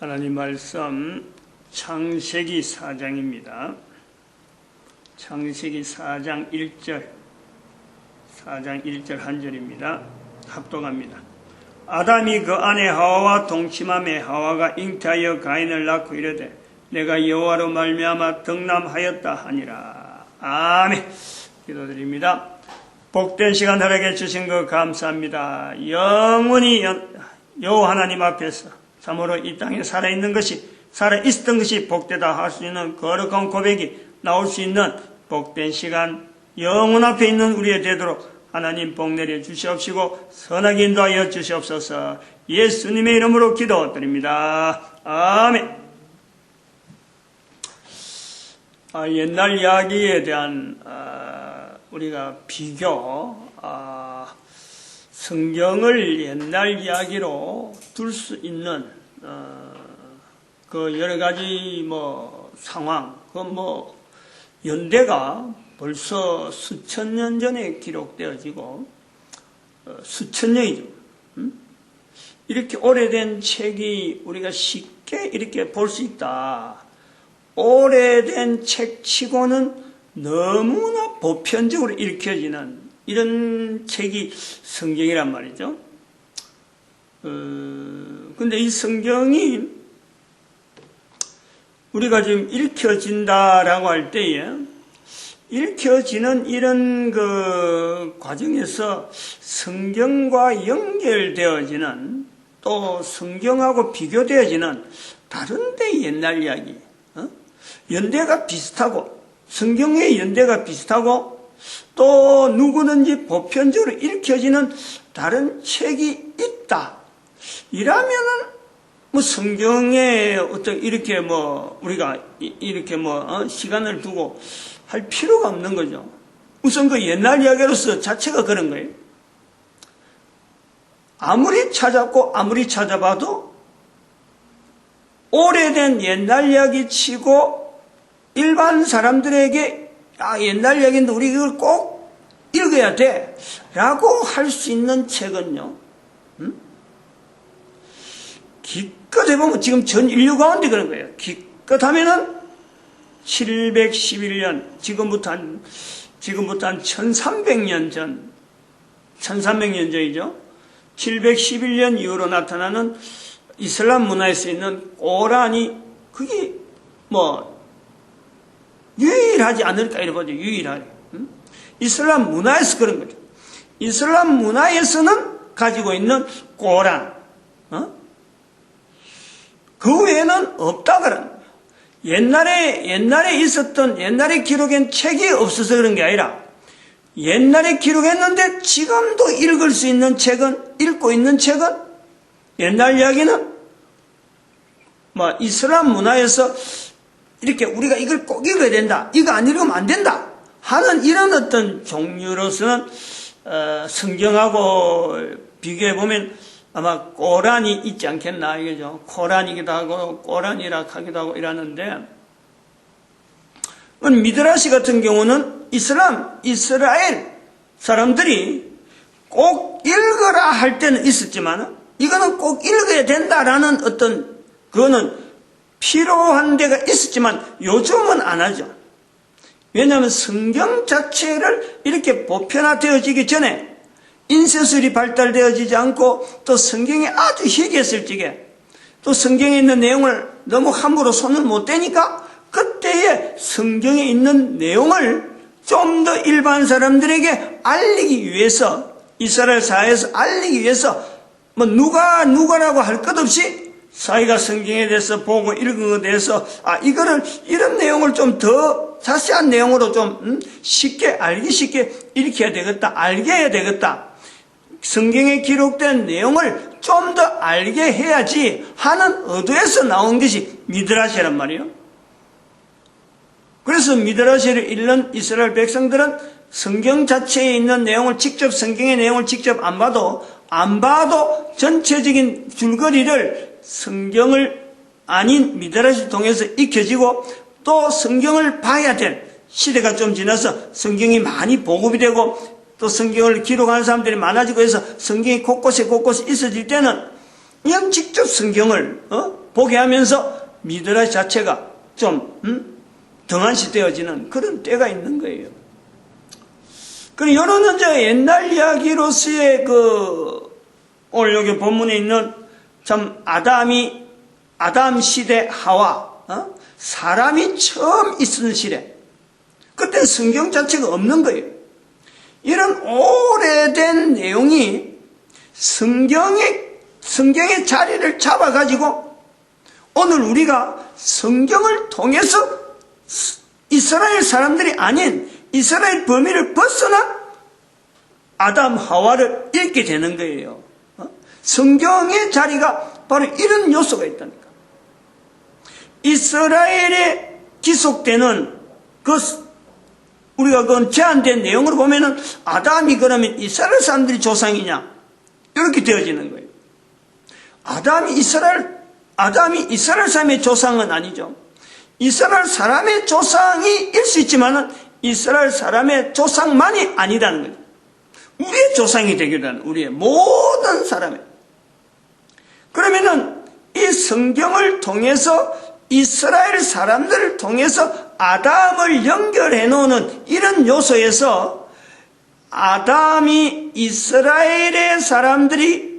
하나님 말씀 창세기 4장입니다. 창세기 4장 1절 한 절입니다. 합독합니다. 아담이 그 아내 하와와 동침함에 하와가 잉태하여 가인을 낳고 이르되 내가 여호와로 말미암아 덕남하였다 하니라. 아멘. 기도드립니다. 복된 시간 허락해 주신 것 감사합니다. 영원히 여호와 하나님 앞에서 참으로 이 땅에 살아있는 것이, 살아있었던 것이 복되다 할 수 있는 거룩한 고백이 나올 수 있는 복된 시간, 영원 앞에 있는 우리의 되도록 하나님 복 내려 주시옵시고 선하게 인도하여 주시옵소서. 예수님의 이름으로 기도드립니다. 아멘. 옛날 이야기에 대한 우리가 비교, 성경을 옛날 이야기로 둘 수 있는 그 여러 가지 상황, 연대가 벌써 수천 년 전에 기록되어지고 수천 년이죠. 이렇게 오래된 책이 우리가 쉽게 이렇게 볼 수 있다. 오래된 책치고는 너무나 보편적으로 읽혀지는 이런 책이 성경이란 말이죠. 근데 이 성경이 우리가 지금 읽혀진다라고 할 때에 읽혀지는 이런 그 과정에서 성경과 연결되어지는 또 성경하고 비교되어지는 다른 데 옛날 이야기, 연대가 비슷하고 성경의 연대가 비슷하고 또 누구든지 보편적으로 읽혀지는 다른 책이 있다. 이라면은 성경에 어떤 이렇게 우리가 이렇게 시간을 두고 할 필요가 없는 거죠. 우선 그 옛날 이야기로서 자체가 그런 거예요. 아무리 찾았고 아무리 찾아봐도 오래된 옛날 이야기 치고 일반 사람들에게 옛날 이야기인데 우리 이걸 꼭 읽어야 돼 라고 할 수 있는 책은요, 기껏 해보면 지금 전 인류 가운데 그런 거예요. 기껏 하면은 711년, 지금부터 한 1300년 전, 1300년 전이죠. 711년 이후로 나타나는 이슬람 문화에서 있는 꼬란이 그게 유일하지 않을까 이래 보죠. 유일하게. 이슬람 문화에서 그런 거죠. 이슬람 문화에서는 가지고 있는 꼬란, 그 외에는 없다 그런 거예요. 옛날에 있었던, 옛날에 기록한 책이 없어서 그런 게 아니라 옛날에 기록했는데 지금도 읽을 수 있는 책은, 읽고 있는 책은, 옛날 이야기는 이슬람 문화에서 이렇게 우리가 이걸 꼭 읽어야 된다, 이거 안 읽으면 안 된다 하는 이런 어떤 종류로서는 성경하고 비교해 보면 아마 꼬란이 있지 않겠나 이거죠. 코란이기도 하고 꼬란이라 하기도 하고 이러는데, 미드라시 같은 경우는 이스라엘 사람들이 꼭 읽어라 할 때는 있었지만 이거는 꼭 읽어야 된다라는 어떤 그거는 필요한 데가 있었지만 요즘은 안 하죠. 왜냐하면 성경 자체를 이렇게 보편화되어지기 전에 인쇄술이 발달되어지지 않고 또 성경이 아주 희귀했을 적에 또 성경에 있는 내용을 너무 함부로 손을 못 대니까 그때에 성경에 있는 내용을 좀 더 일반 사람들에게 알리기 위해서, 이스라엘 사회에서 알리기 위해서 누가라고 할 것 없이 자기가 성경에 대해서 보고 읽은 것에 대해서 이거를 이런 내용을 좀 더 자세한 내용으로 좀 쉽게 알기 쉽게 읽혀야 되겠다, 알게 해야 되겠다, 성경에 기록된 내용을 좀 더 알게 해야지 하는 의도에서 나온 것이 미드라시란 말이에요. 그래서 미드라시를 읽는 이스라엘 백성들은 성경 자체에 있는 내용을 직접, 성경의 내용을 직접 안 봐도 전체적인 줄거리를 성경을 아닌 미드라시 통해서 익혀지고 또 성경을 봐야 될 시대가 좀 지나서 성경이 많이 보급이 되고 또 성경을 기록하는 사람들이 많아지고 해서 성경이 곳곳에 있어질 때는 그냥 직접 성경을 보게 하면서 미드라시 자체가 좀 등한시되어지는 그런 때가 있는 거예요. 그리고 이런 이제 옛날 이야기로서의 오늘 여기 본문에 있는 참 아담 시대 하와, 사람이 처음 있는 시대. 그때 성경 자체가 없는 거예요. 이런 오래된 내용이 성경의 자리를 잡아가지고 오늘 우리가 성경을 통해서 이스라엘 사람들이 아닌 이스라엘 범위를 벗어나 아담 하와를 읽게 되는 거예요. 성경의 자리가 바로 이런 요소가 있다니까. 이스라엘에 기속되는 우리가 제한된 내용으로 보면은 아담이 그러면 이스라엘 사람들이 조상이냐? 이렇게 되어지는 거예요. 아담이 이스라엘 사람의 조상은 아니죠. 이스라엘 사람의 조상이일 수 있지만은 이스라엘 사람의 조상만이 아니라는 거죠. 우리의 조상이 되기로 하는 우리의 모든 사람의. 그러면은 이 성경을 통해서 이스라엘 사람들을 통해서 아담을 연결해 놓는 이런 요소에서 아담이 이스라엘의 사람들이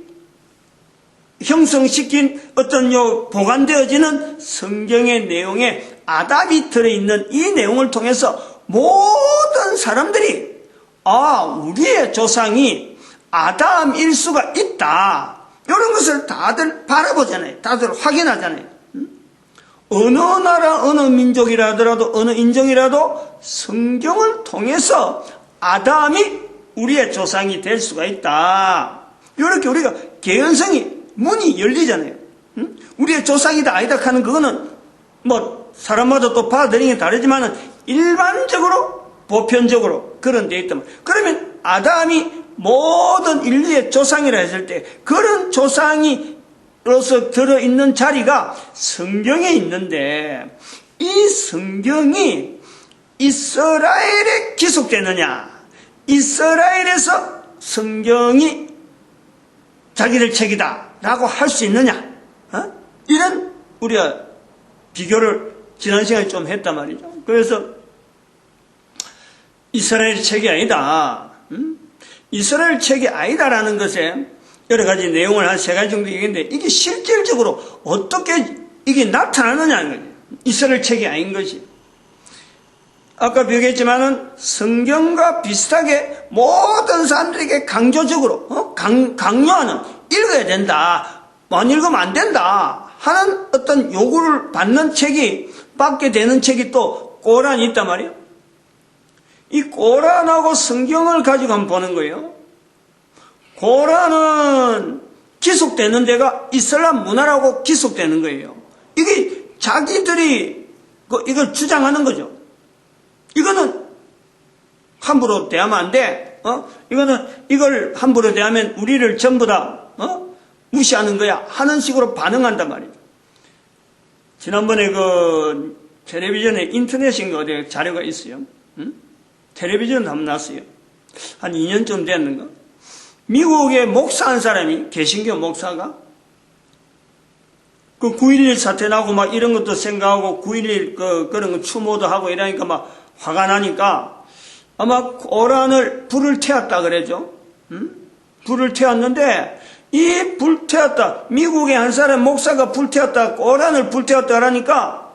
형성시킨 어떤 보관되어지는 성경의 내용에 아담이 들어있는 이 내용을 통해서 모든 사람들이 우리의 조상이 아담일 수가 있다. 이런 것을 다들 바라보잖아요. 다들 확인하잖아요. 어느 나라, 어느 민족이라 하더라도, 어느 인종이라도 성경을 통해서 아담이 우리의 조상이 될 수가 있다. 이렇게 우리가 개연성이 문이 열리잖아요. 우리의 조상이다 아니다 하는 그거는 사람마다 또 받아들이는 게 다르지만은 일반적으로 보편적으로 그런 데 있다면, 그러면 아담이 모든 인류의 조상이라 했을 때 그런 조상이로서 들어있는 자리가 성경에 있는데, 이 성경이 이스라엘에 기속되느냐, 이스라엘에서 성경이 자기들 책이다 라고 할 수 있느냐, 이런 우리가 비교를 지난 시간에 좀 했단 말이죠. 그래서 이스라엘 책이 아니다, 이스라엘 책이 아니다라는 것에 여러 가지 내용을 한 3가지 정도 얘기했는데, 이게 실질적으로 어떻게 이게 나타나느냐는 거죠. 이스라엘 책이 아닌 것이. 아까 비교했지만은 성경과 비슷하게 모든 사람들에게 강조적으로 강요하는, 읽어야 된다, 안 읽으면 안 된다 하는 어떤 요구를 받게 되는 책이 또 꼬란이 있단 말이에요. 이 꼬란하고 성경을 가지고 한번 보는 거예요. 꼬란은 기속되는 데가 이슬람 문화라고 기속되는 거예요. 이게 자기들이 이걸 주장하는 거죠. 이거는 함부로 대하면 안 돼. 이걸 함부로 대하면 우리를 전부 다 무시하는 거야 하는 식으로 반응한단 말이에요. 지난번에 텔레비전에 인터넷인가 어디 자료가 있어요. 텔레비전 한번 났어요. 한 2년쯤 됐는가. 미국의 목사 한 사람이, 개신교 목사가 9.11 사태 나고 막 이런 것도 생각하고 9.11 그런 거 추모도 하고 이러니까 막 화가 나니까 아마 코란을 불을 태웠다 그러죠. 불을 태웠는데, 이 불태웠다, 미국의 한 사람 목사가 불태웠다, 코란을 불태웠다 하니까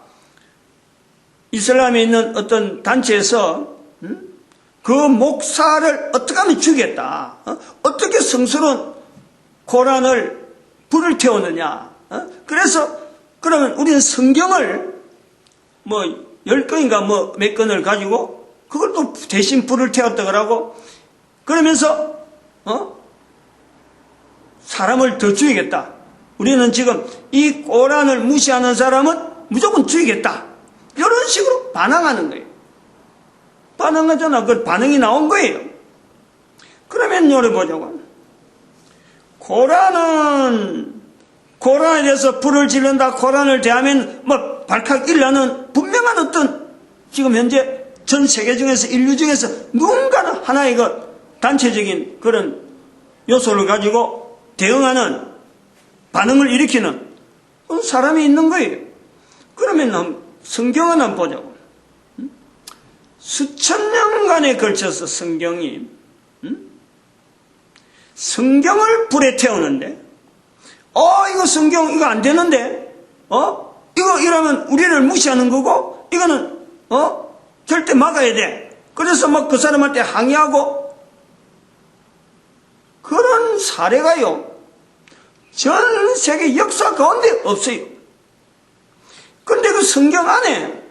이슬람에 있는 어떤 단체에서 그 목사를 어떻게 하면 죽이겠다, 어떻게 성스러운 코란을 불을 태우느냐. 그래서 그러면 우리는 성경을 10건인가 몇 건을 가지고 그걸 또 대신 불을 태웠다 그러고, 그러면서 사람을 더 죽이겠다. 우리는 지금 이 코란을 무시하는 사람은 무조건 죽이겠다. 이런 식으로 반항하는 거예요. 반항하잖아. 그 반응이 나온 거예요. 그러면 요래 보자고. 코란에 대해서 불을 지른다, 코란을 대하면 발칵 일나는 분명한 어떤 지금 현재 전 세계 중에서 인류 중에서 누군가는 하나의 단체적인 그런 요소를 가지고 대응하는, 반응을 일으키는 그런 사람이 있는 거예요. 그러면 성경은 한번 보자고. 수천 년간에 걸쳐서 성경이 성경을 불에 태우는데, 이거 성경 이거 안 되는데, 이거 이러면 우리를 무시하는 거고, 이거는 절대 막아야 돼. 그래서 막 그 사람한테 항의하고, 그런 사례가요, 전 세계 역사 가운데 없어요. 그런데 그 성경 안에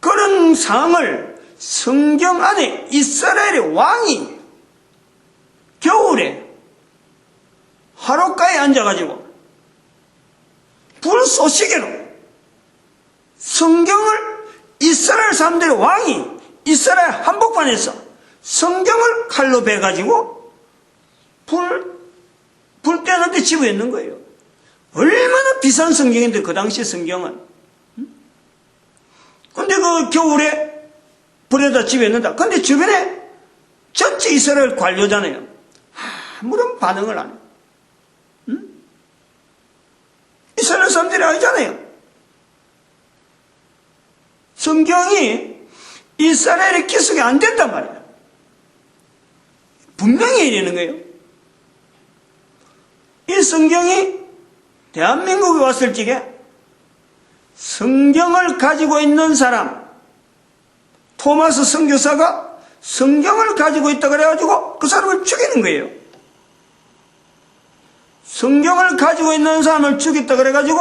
그런 상황을, 성경 안에 이스라엘의 왕이 겨울에 화롯가에 앉아가지고 불쏘시개로 성경을, 이스라엘 사람들의 왕이 이스라엘 한복판에서 성경을 칼로 베가지고 불 떼는데 집어있는 거예요. 얼마나 비싼 성경인데, 그 당시 성경은. 근데 그 겨울에 불에다 집어있는다. 근데 주변에 전체 이스라엘 관료잖아요. 아무런 반응을 안 해요. 이스라엘 사람들이 아니잖아요. 성경이 이스라엘의 기술이 안 된단 말이에요. 분명히 이러는 거예요. 이 성경이 대한민국에 왔을 적에 성경을 가지고 있는 사람, 토마스 선교사가 성경을 가지고 있다 그래가지고 그 사람을 죽이는 거예요. 성경을 가지고 있는 사람을 죽였다 그래가지고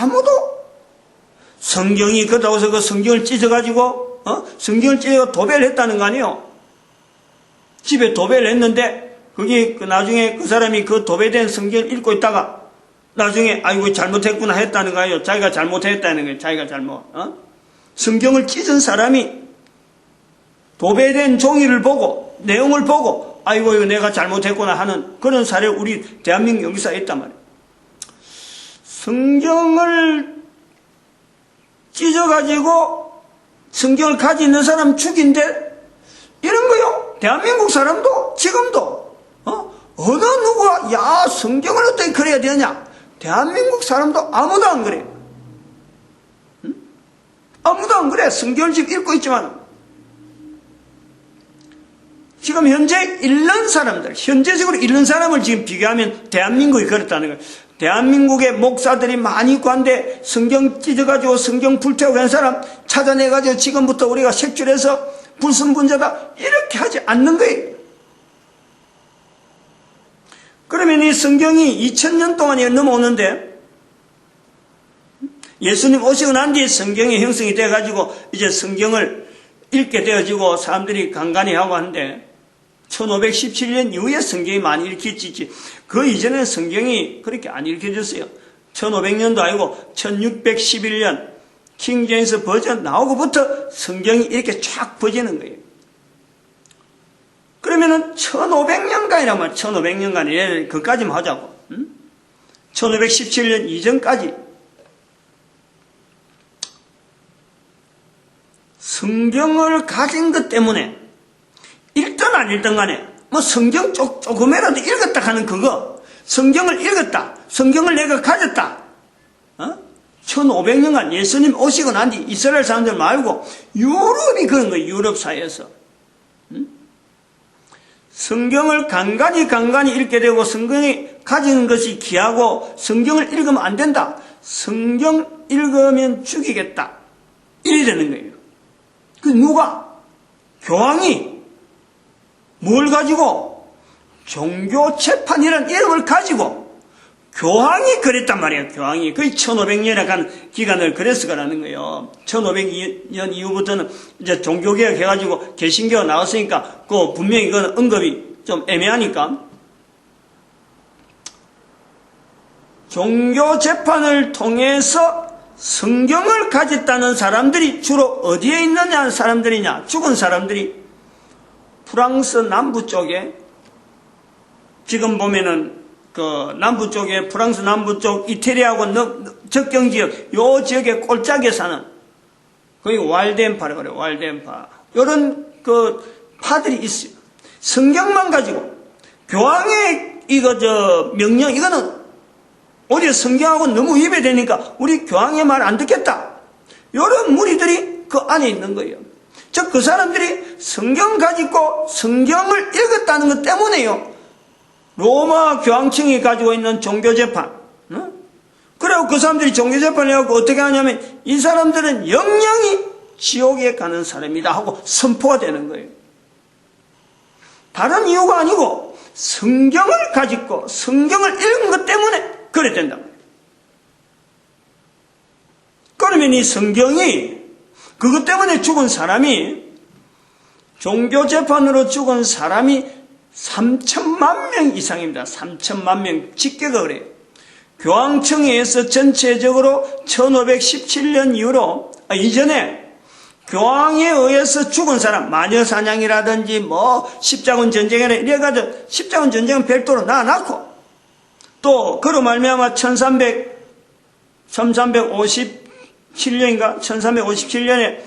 아무도, 성경이 그렇다고 해서 그 성경을 찢어가지고 성경을 찢어 도배를 했다는 거 아니에요. 집에 도배를 했는데 그게 나중에 그 사람이 그 도배된 성경을 읽고 있다가 나중에 아이고 잘못했구나 했다는 거예요. 자기가 잘못했다는 거예요. 자기가 잘못. 성경을 찢은 사람이 도배된 종이를 보고 내용을 보고 아이고 이거 내가 잘못했구나 하는 그런 사례, 우리 대한민국 역사에 있단 말이에요. 성경을 찢어가지고 성경을 가지고 있는 사람 죽인데, 이런 거요. 대한민국 사람도 지금도 어느 누가 야 성경을 어떻게 그래야 되냐, 대한민국 사람도 아무도 안 그래. 아무도 안 그래. 성경을 지금 읽고 있지만 지금 현재 읽는 사람들, 현재적으로 읽는 사람을 지금 비교하면 대한민국이 그렇다는 거예요. 대한민국의 목사들이 많이 있고 한데 성경 찢어가지고 성경 불태우고 한 사람 찾아내가지고 지금부터 우리가 색출해서 불순분자다 이렇게 하지 않는 거예요. 그러면 이 성경이 2000년 동안이 넘어오는데, 예수님 오시고 난 뒤에 성경이 형성이 돼가지고 이제 성경을 읽게 되어지고 사람들이 간간히 하고 하는데, 1517년 이후에 성경이 많이 읽혀지지, 그 이전에 성경이 그렇게 안 읽혀졌어요. 1500년도 아니고 1611년 킹제임스 버전 나오고부터 성경이 이렇게 쫙 퍼지는 거예요. 그러면은 1500년간이란 말이야. 1500년간, 그까지만 하자고. 1517년 이전까지 성경을 가진 것 때문에 읽든 안 읽든 간에 뭐 성경 조금이라도 읽었다 하는 그거, 성경을 읽었다, 성경을 내가 가졌다, 1500년간 예수님 오시고 난 뒤 이스라엘 사람들 말고 유럽이 그런 거예요. 유럽 사회에서 성경을 간간히 읽게 되고, 성경이 가지는 것이 귀하고 성경을 읽으면 안 된다, 성경 읽으면 죽이겠다, 이래 되는 거예요. 그 누가? 교황이 뭘 가지고? 종교재판이라는 이름을 가지고 교황이 그랬단 말이에요. 교황이 거의 1500년간 기간을 그래서 그러는 거예요. 1500년 이후부터는 이제 종교개혁 해가지고 개신교가 나왔으니까 그 분명히 그건 언급이 좀 애매하니까 종교재판을 통해서 성경을 가졌다는 사람들이 주로 어디에 있느냐 사람들이냐? 죽은 사람들이 프랑스 남부 쪽에, 지금 보면은 그 남부 쪽에, 프랑스 남부 쪽 이태리하고 접경 지역, 요 지역에 꼴짝에 사는 거기 왈덴파라고 그래요. 왈덴파. 요런 그 파들이 있어요. 성경만 가지고 교황의 명령, 이거는 오히려 성경하고 너무 위배되니까 우리 교황의 말 안 듣겠다. 이런 무리들이 그 안에 있는 거예요. 즉 그 사람들이 성경 가지고 성경을 읽었다는 것 때문에요. 로마 교황청이 가지고 있는 종교재판. 그리고 그 사람들이 종교재판을 해갖고 어떻게 하냐면 이 사람들은 영영이 지옥에 가는 사람이다 하고 선포가 되는 거예요. 다른 이유가 아니고 성경을 가지고 성경을 읽은 것 때문에 그래 된다. 그러면 이 성경이 그것 때문에 죽은 사람이 종교재판으로 죽은 사람이 3천만 명 이상입니다. 3천만 명 집계가 그래요. 교황청에서 전체적으로 1517년 이후로 이전에 교황에 의해서 죽은 사람, 마녀사냥이라든지 십자군 전쟁이라 이래가지고 십자군 전쟁은 별도로 놔놨고 또 그로 말미암아 1357년인가 1357년에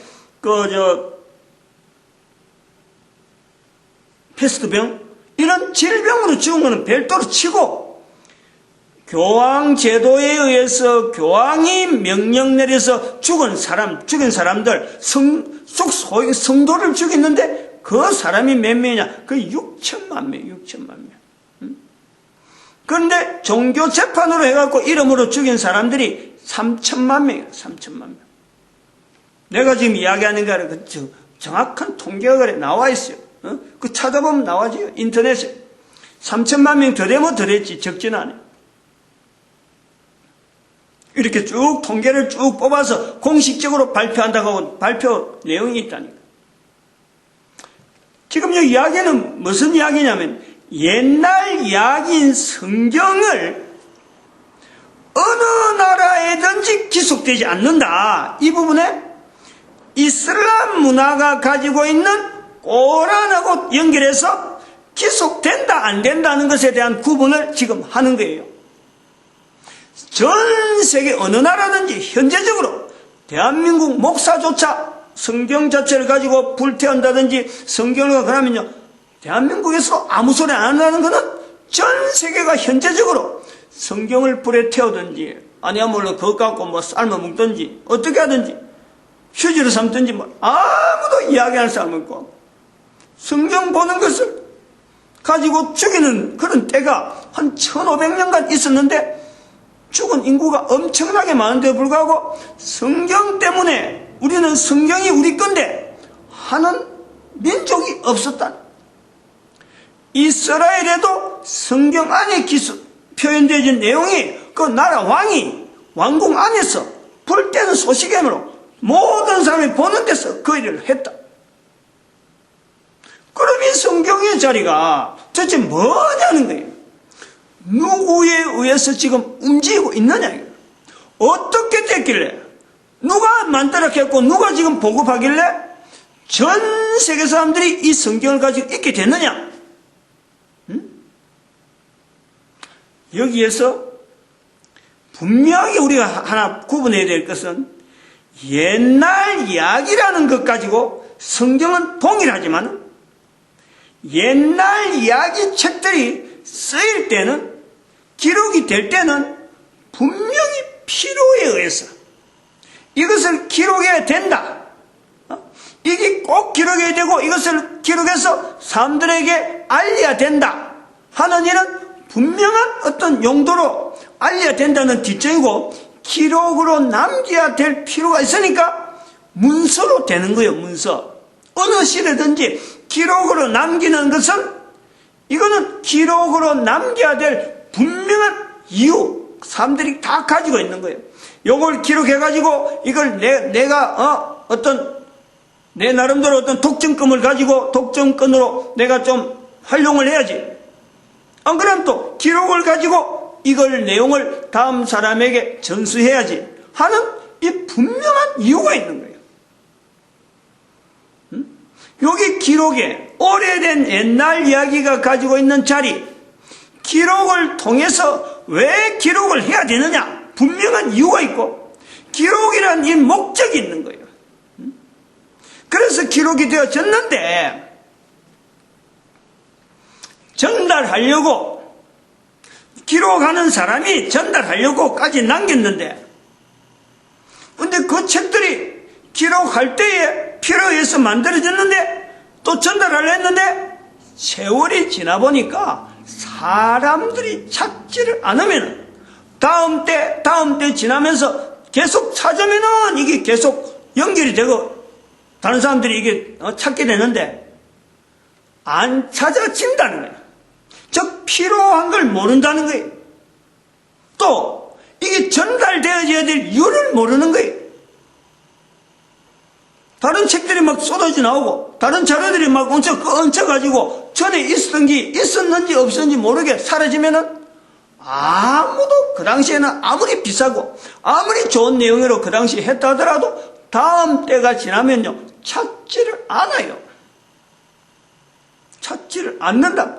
패스트병 이런 질병으로 죽은 것은 별도로 치고 교황 제도에 의해서 교황이 명령 내려서 죽인 사람들 성도를 죽였는데 그 사람이 몇 명이냐? 그 6천만 명. 그런데 종교 재판으로 해갖고 이름으로 죽인 사람들이 3천만 명이야. 3천만 명. 내가 지금 이야기하는 게 그 정확한 통계가 그래 나와 있어요. 그 찾아보면 나와져요. 인터넷에. 3천만 명 더 되면 더 됐지. 적지는 않아요. 이렇게 쭉 통계를 쭉 뽑아서 공식적으로 발표한다고 하고 발표 내용이 있다니까. 지금 이 이야기는 무슨 이야기냐면 옛날 이야기인 성경을 어느 나라에든지 기속되지 않는다. 이 부분에 이슬람 문화가 가지고 있는 꼬란하고 연결해서 기속된다 안 된다는 것에 대한 구분을 지금 하는 거예요. 전 세계 어느 나라든지 현재적으로 대한민국 목사조차 성경 자체를 가지고 불태운다든지 성경을 그러면요 대한민국에서 아무 소리 안 한다는 것은 전 세계가 현재적으로 성경을 불에 태우든지 아니야말로 그것 갖고 삶아 먹든지 어떻게 하든지 휴지로 삼든지 아무도 이야기할 사람 없고 성경 보는 것을 가지고 죽이는 그런 때가 한 1500년간 있었는데 죽은 인구가 엄청나게 많은데 불구하고 성경 때문에 우리는 성경이 우리 건데 하는 민족이 없었다. 이스라엘에도 성경 안에 표현되어진 내용이 그 나라 왕궁 안에서 불때는 소시계로 모든 사람이 보는 데서 그 일을 했다. 그럼 이 성경의 자리가 도대체 뭐냐는 거예요. 누구에 의해서 지금 움직이고 있느냐. 어떻게 됐길래 누가 만들었겠고 누가 지금 보급하길래 전 세계 사람들이 이 성경을 가지고 있게 됐느냐. 여기에서 분명히 우리가 하나 구분해야 될 것은 옛날 이야기라는 것 가지고 성경은 동일하지만 옛날 이야기 책들이 쓰일 때는 기록이 될 때는 분명히 필요에 의해서 이것을 기록해야 된다. 이게 꼭 기록해야 되고 이것을 기록해서 사람들에게 알려야 된다 하는 일은 분명한 어떤 용도로 알려야 된다는 뒷정이고 기록으로 남겨야 될 필요가 있으니까 문서로 되는 거예요. 문서. 어느 시대든지 기록으로 남기는 것은 이거는 기록으로 남겨야 될 분명한 이유 사람들이 다 가지고 있는 거예요. 요걸 기록해가지고 이걸 내가 내 나름대로 어떤 독점권을 가지고 독점권으로 내가 좀 활용을 해야지. 안 그러면 또 기록을 가지고 이걸 내용을 다음 사람에게 전수해야지 하는 이 분명한 이유가 있는 거예요. 여기 기록에 오래된 옛날 이야기가 가지고 있는 자리 기록을 통해서 왜 기록을 해야 되느냐 분명한 이유가 있고 기록이라는 이 목적이 있는 거예요. 그래서 기록이 되어졌는데 전달하려고 기록하는 사람이 전달하려고까지 남겼는데, 근데 그 책들이 기록할 때에 필요해서 만들어졌는데 또 전달하려 했는데 세월이 지나 보니까 사람들이 찾지를 않으면 다음 때 지나면서 계속 찾으면은 이게 계속 연결이 되고 다른 사람들이 이게 찾게 되는데 안 찾아진다는 거예요. 즉 필요한 걸 모른다는 거예요. 또 이게 전달되어져야 될 이유를 모르는 거예요. 다른 책들이 막 쏟아져 나오고 다른 자료들이 막 얹혀가지고 전에 있었던 게 있었는지 없었는지 모르게 사라지면은 아무도 그 당시에는 아무리 비싸고 아무리 좋은 내용으로 그 당시에 했다 하더라도 다음 때가 지나면요 찾지를 않아요. 찾지를 않는다.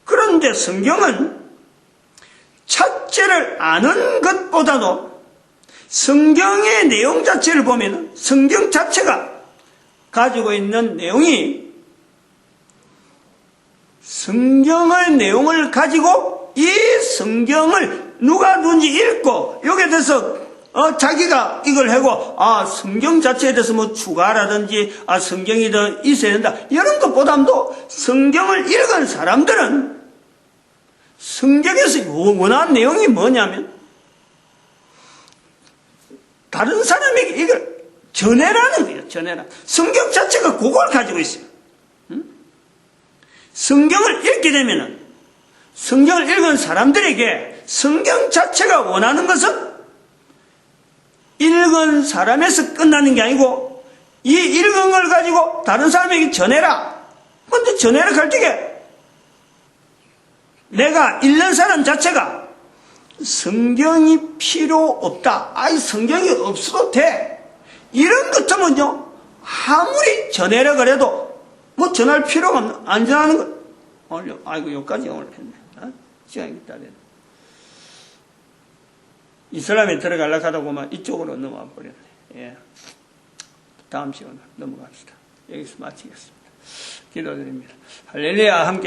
그런데 성경은 찾지를 않은 것보다도 성경의 내용 자체를 보면 성경 자체가 가지고 있는 내용이 성경의 내용을 가지고 이 성경을 누가 누군지 읽고 여기에 대해서 자기가 이걸 하고 성경 자체에 대해서 뭐 추가라든지 성경이 더 있어야 된다 이런 것보다도 성경을 읽은 사람들은 성경에서 원하는 내용이 뭐냐면 다른 사람에게 이걸 전해라는 거예요. 전해라. 성경 자체가 그걸 가지고 있어요. 성경을 읽게 되면은 성경을 읽은 사람들에게 성경 자체가 원하는 것은 읽은 사람에서 끝나는 게 아니고 이 읽은 걸 가지고 다른 사람에게 전해라. 근데 전해라 할 때에 내가 읽는 사람 자체가 성경이 필요 없다. 성경이 없어도 돼. 이런 것 같으면요, 아무리 전해라 그래도 뭐 전할 필요가 없는, 안 전하는 거. 오늘, 여기까지 오늘 했네. 시간이 기다려. 이슬람에 들어가려고 하다 보면 이쪽으로 넘어와 버렸네. 예. 다음 시간에 넘어갑시다. 여기서 마치겠습니다. 기도드립니다. 할렐루야. 함께